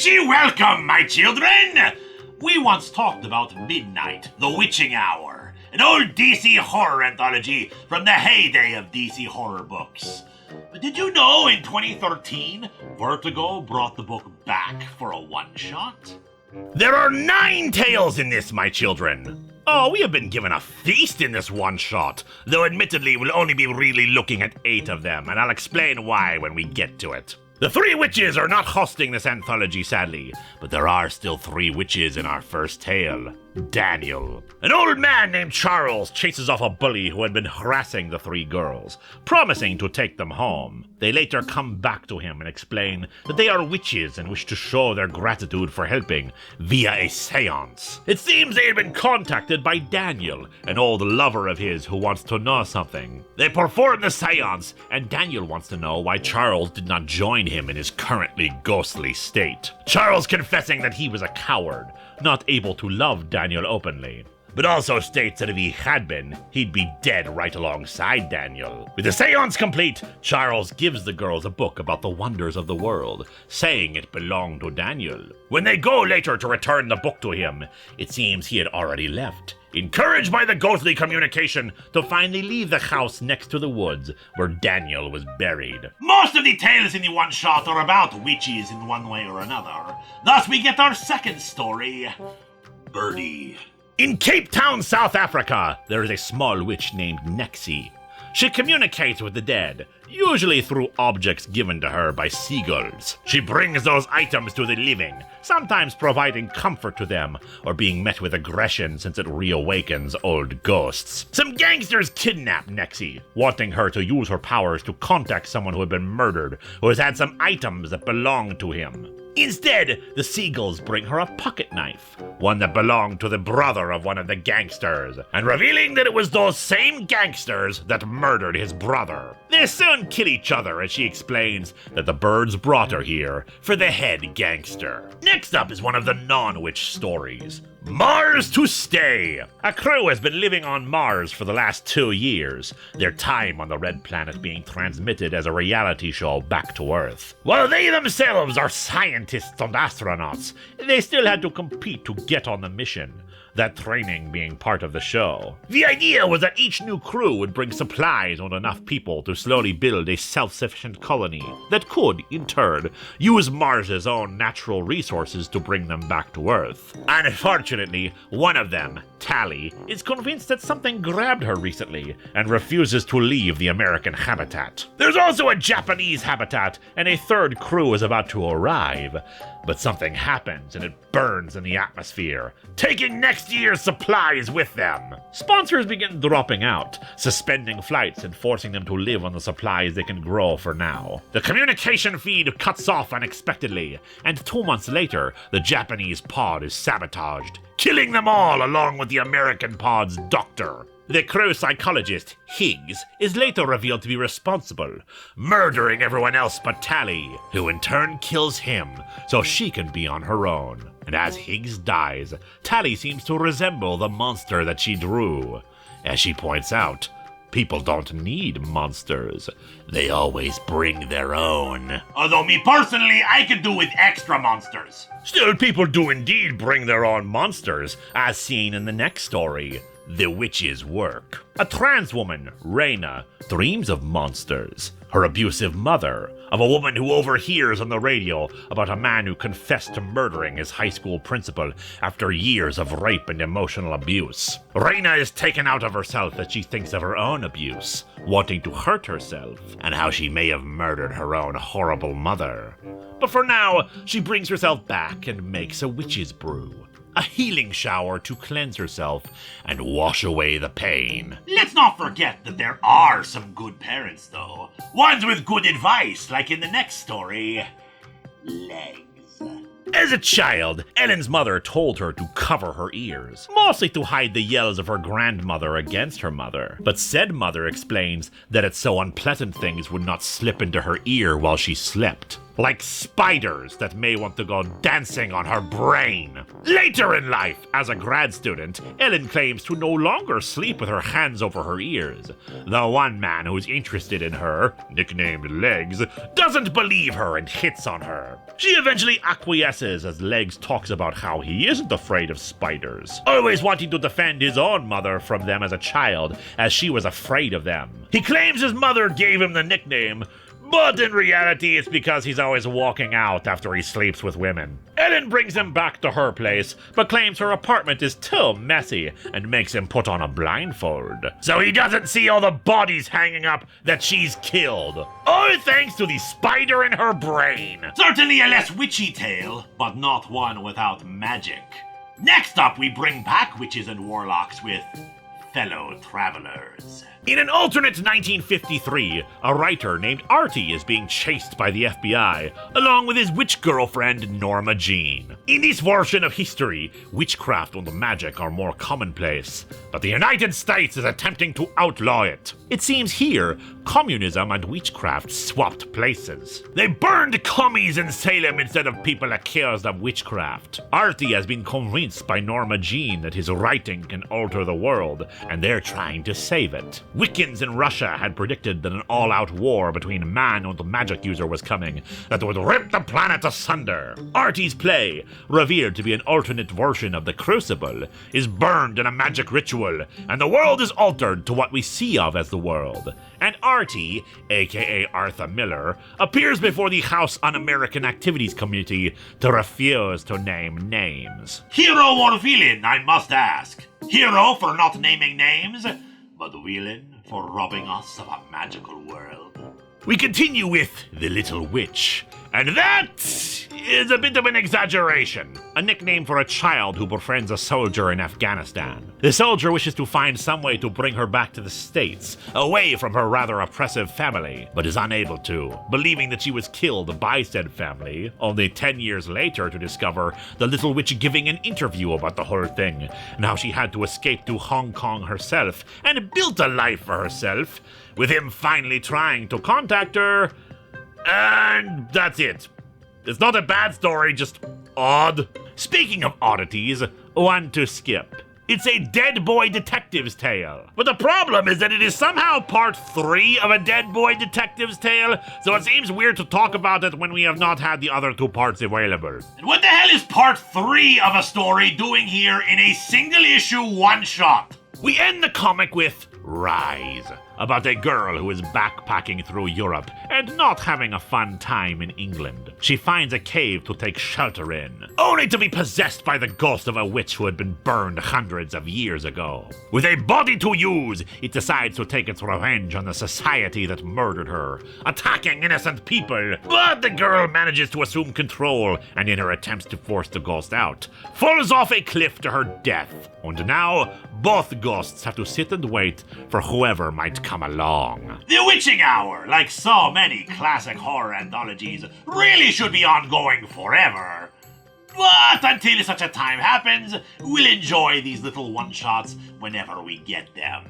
witchy welcome, my children! We once talked about Midnight, the Witching Hour, an old DC horror anthology from the heyday of DC horror books. But did you know in 2013, Vertigo brought the book back for a one-shot? There are 9 tales in this, my children. Oh, we have been given a feast in this one-shot, though admittedly we'll only be really looking at 8 of them, and I'll explain why when we get to it. The 3 witches are not hosting this anthology, sadly, but there are still 3 witches in our first tale. Daniel. An old man named Charles chases off a bully who had been harassing the 3 girls, promising to take them home. They later come back to him and explain that they are witches and wish to show their gratitude for helping via a seance. It seems they had been contacted by Daniel, an old lover of his who wants to know something. They perform the seance, and Daniel wants to know why Charles did not join him in his currently ghostly state. Charles confessing that he was a coward, not able to love Daniel openly, but also states that if he had been, he'd be dead right alongside Daniel. With the seance complete, Charles gives the girls a book about the wonders of the world, saying it belonged to Daniel. When they go later to return the book to him, it seems he had already left, encouraged by the ghostly communication to finally leave the house next to the woods where Daniel was buried. Most of the tales in the one-shot are about witches in one way or another. Thus we get our second story, Birdie. In Cape Town, South Africa, there is a small witch named Nexie. She communicates with the dead, usually through objects given to her by seagulls. She brings those items to the living, sometimes providing comfort to them, or being met with aggression since it reawakens old ghosts. Some gangsters kidnap Nexie, wanting her to use her powers to contact someone who had been murdered, who has had some items that belong to him. Instead, the seagulls bring her a pocket knife, one that belonged to the brother of one of the gangsters, and revealing that it was those same gangsters that murdered his brother. They soon kill each other as she explains that the birds brought her here for the head gangster. Next up is one of the non-witch stories. Mars to Stay! A crew has been living on Mars for the last 2 years, their time on the red planet being transmitted as a reality show back to Earth. While they themselves are scientists and astronauts, they still had to compete to get on the mission, that training being part of the show. The idea was that each new crew would bring supplies on enough people to slowly build a self-sufficient colony that could, in turn, use Mars's own natural resources to bring them back to Earth. Unfortunately, one of them, Tally, is convinced that something grabbed her recently and refuses to leave the American habitat. There's also a Japanese habitat, and a 3rd crew is about to arrive, but something happens and it burns in the atmosphere, taking next year's supplies with them. Sponsors begin dropping out, suspending flights and forcing them to live on the supplies they can grow for now. The communication feed cuts off unexpectedly, and 2 months later, the Japanese pod is sabotaged, killing them all along with the American pod's doctor. The crew psychologist, Higgs, is later revealed to be responsible, murdering everyone else but Tally, who in turn kills him so she can be on her own. And as Higgs dies, Tally seems to resemble the monster that she drew. As she points out, people don't need monsters. They always bring their own. Although me personally, I could do with extra monsters. Still, people do indeed bring their own monsters, as seen in the next story, The Witch's Work. A trans woman, Raina, dreams of monsters. Her abusive mother, of a woman who overhears on the radio about a man who confessed to murdering his high school principal after years of rape and emotional abuse. Raina is taken out of herself as she thinks of her own abuse, wanting to hurt herself, and how she may have murdered her own horrible mother. But for now, she brings herself back and makes a witch's brew. A healing shower to cleanse herself and wash away the pain. Let's not forget that there are some good parents, though. Ones with good advice, like in the next story, Legs. As a child, Ellen's mother told her to cover her ears, mostly to hide the yells of her grandmother against her mother. But said mother explains that it's so unpleasant things would not slip into her ear while she slept. like spiders that may want to go dancing on her brain. Later in life, as a grad student, Ellen claims to no longer sleep with her hands over her ears. The one man who's interested in her, nicknamed Legs, doesn't believe her and hits on her. She eventually acquiesces as Legs talks about how he isn't afraid of spiders, always wanting to defend his own mother from them as a child, as she was afraid of them. He claims his mother gave him the nickname, but in reality it's because he's always walking out after he sleeps with women. Ellen brings him back to her place, but claims her apartment is too messy and makes him put on a blindfold, so he doesn't see all the bodies hanging up that she's killed. All thanks to the spider in her brain. Certainly a less witchy tale, but not one without magic. Next up, we bring back witches and warlocks with fellow travelers. In an alternate 1953, a writer named Artie is being chased by the FBI, along with his witch girlfriend Norma Jean. In this version of history, witchcraft and magic are more commonplace, but the United States is attempting to outlaw it. It seems here, communism and witchcraft swapped places. They burned commies in Salem instead of people accused of witchcraft. Artie has been convinced by Norma Jean that his writing can alter the world, and they're trying to save it. Wiccans in Russia had predicted that an all-out war between man and the magic user was coming, that would rip the planet asunder. Artie's play, revered to be an alternate version of the Crucible, is burned in a magic ritual, and the world is altered to what we see of as the world. And Artie, aka Arthur Miller, appears before the House Un-American Activities Committee to refuse to name names. Hero or villain, I must ask? Hero for not naming names, but villain for robbing us of a magical world. We continue with The Little Witch, and that is a bit of an exaggeration. A nickname for a child who befriends a soldier in Afghanistan. The soldier wishes to find some way to bring her back to the States, away from her rather oppressive family, but is unable to, believing that she was killed by said family, only 10 years later to discover the Little Witch giving an interview about the whole thing, and how she had to escape to Hong Kong herself, and built a life for herself, with him finally trying to contact her, and that's it. It's not a bad story, just odd. Speaking of oddities, one to skip. It's a dead boy detective's tale. But the problem is that it is somehow part 3 of a dead boy detective's tale, so it seems weird to talk about it when we have not had the other 2 parts available. And what the hell is part 3 of a story doing here in a single issue one-shot? We end the comic with Rise, about a girl who is backpacking through Europe and not having a fun time in England. She finds a cave to take shelter in, only to be possessed by the ghost of a witch who had been burned hundreds of years ago. With a body to use, it decides to take its revenge on the society that murdered her, attacking innocent people. But the girl manages to assume control, and in her attempts to force the ghost out, falls off a cliff to her death. And now, both ghosts have to sit and wait for whoever might come along. The Witching Hour, like so many classic horror anthologies, really should be ongoing forever. But until such a time happens, we'll enjoy these little one-shots whenever we get them.